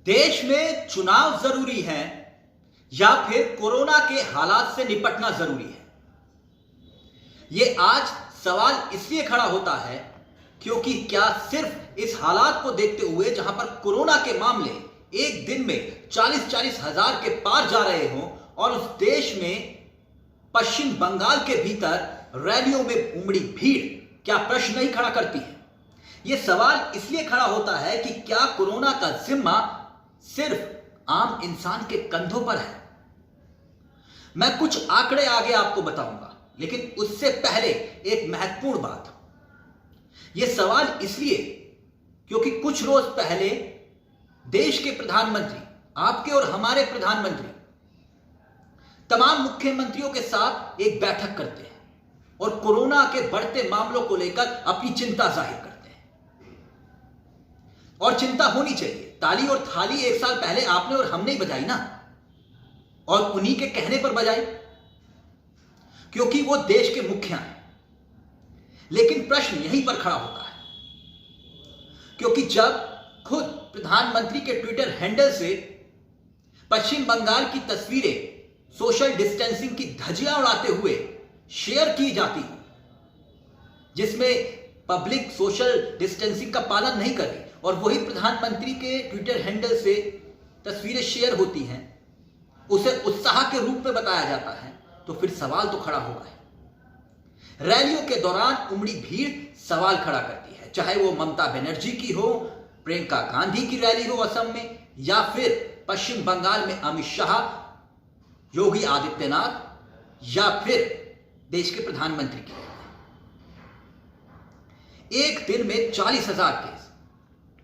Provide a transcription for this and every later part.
देश में चुनाव जरूरी है या फिर कोरोना के हालात से निपटना जरूरी है? यह आज सवाल इसलिए खड़ा होता है क्योंकि क्या सिर्फ इस हालात को देखते हुए जहां पर कोरोना के मामले एक दिन में 40-40 हजार के पार जा रहे हों और उस देश में पश्चिम बंगाल के भीतर रैलियों में उमड़ी भीड़ क्या प्रश्न नहीं खड़ा करती है? यह सवाल इसलिए खड़ा होता है कि क्या कोरोना का जिम्मा सिर्फ आम इंसान के कंधों पर है? मैं कुछ आंकड़े आगे आपको बताऊंगा, लेकिन उससे पहले एक महत्वपूर्ण बात। यह सवाल इसलिए क्योंकि कुछ रोज पहले देश के प्रधानमंत्री, आपके और हमारे प्रधानमंत्री, तमाम मुख्यमंत्रियों के साथ एक बैठक करते हैं और कोरोना के बढ़ते मामलों को लेकर अपनी चिंता जाहिर करते हैं। और चिंता होनी चाहिए। ताली और थाली एक साल पहले आपने और हमने ही बजाई ना, और उन्हीं के कहने पर बजाई, क्योंकि वो देश के मुखिया हैं। लेकिन प्रश्न यहीं पर खड़ा होता है, क्योंकि जब खुद प्रधानमंत्री के ट्विटर हैंडल से पश्चिम बंगाल की तस्वीरें सोशल डिस्टेंसिंग की धज्जियां उड़ाते हुए शेयर की जाती, जिसमें पब्लिक सोशल डिस्टेंसिंग का पालन नहीं करे, और वही प्रधानमंत्री के ट्विटर हैंडल से तस्वीरें शेयर होती हैं, उसे उत्साह के रूप में बताया जाता है, तो फिर सवाल तो खड़ा होगा है। रैलियों के दौरान उमड़ी भीड़ सवाल खड़ा करती है, चाहे वो ममता बनर्जी की हो, प्रियंका गांधी की रैली हो असम में, या फिर पश्चिम बंगाल में अमित शाह, योगी आदित्यनाथ, या फिर देश के प्रधानमंत्री की। एक दिन में 40,000 केस,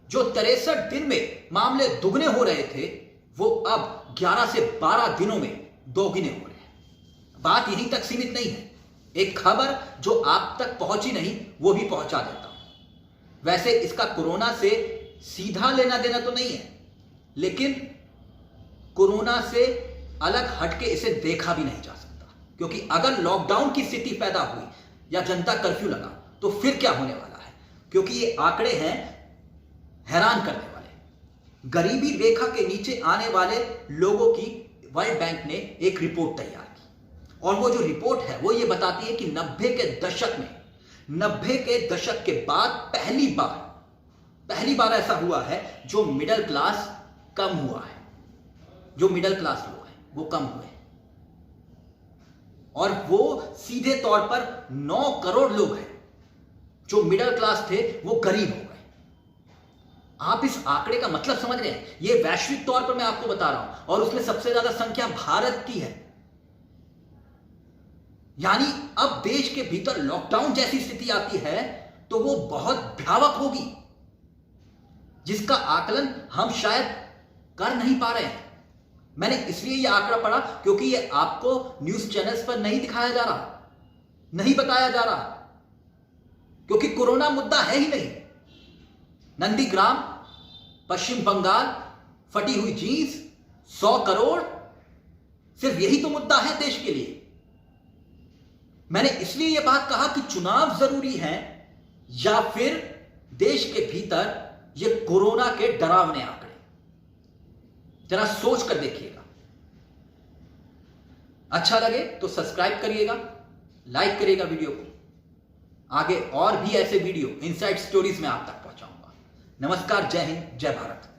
जो 63 दिन में मामले दुगने हो रहे थे, वो अब 11 से 12 दिनों में दोगुने हो रहे हैं। बात यहीं तक सीमित नहीं है। एक खबर जो आप तक पहुंची नहीं, वो भी पहुंचा देता हूं। वैसे इसका कोरोना से सीधा लेना देना तो नहीं है, लेकिन कोरोना से अलग हटके इसे देखा भी नहीं जा सकता, क्योंकि अगर लॉकडाउन की स्थिति पैदा हुई या जनता कर्फ्यू लगा तो फिर क्या होने वाला है? क्योंकि ये आंकड़े हैं हैरान करने वाले। गरीबी रेखा के नीचे आने वाले लोगों की वर्ल्ड बैंक ने एक रिपोर्ट तैयार की, और वो जो रिपोर्ट है वो ये बताती है कि 90 के दशक के बाद पहली बार ऐसा हुआ है जो मिडिल क्लास कम हुआ है, जो मिडिल क्लास लोग हैं वो कम हुए, और वो सीधे तौर पर 9 करोड़ लोग हैं जो मिडिल क्लास थे वो गरीब हो गए। आप इस आंकड़े का मतलब समझ रहे हैं? ये वैश्विक तौर पर मैं आपको बता रहा हूं, और उसमें सबसे ज्यादा संख्या भारत की है। यानी अब देश के भीतर लॉकडाउन जैसी स्थिति आती है तो वो बहुत भयावह होगी, जिसका आकलन हम शायद कर नहीं पा रहे हैं। मैंने इसलिए यह आंकड़ा पढ़ा क्योंकि यह आपको न्यूज चैनल्स पर नहीं दिखाया जा रहा, नहीं बताया जा रहा, क्योंकि कोरोना मुद्दा है ही नहीं। नंदीग्राम, पश्चिम बंगाल, फटी हुई जीन्स, 100 करोड़, सिर्फ यही तो मुद्दा है देश के लिए। मैंने इसलिए यह बात कहा कि चुनाव जरूरी है या फिर देश के भीतर ये कोरोना के डरावने आंकड़े। जरा सोच कर देखिएगा। अच्छा लगे तो सब्सक्राइब करिएगा, लाइक करिएगा वीडियो को। आगे और भी ऐसे वीडियो, इनसाइड स्टोरीज में आप तक पहुंचाऊंगा। नमस्कार, जय हिंद, जय भारत।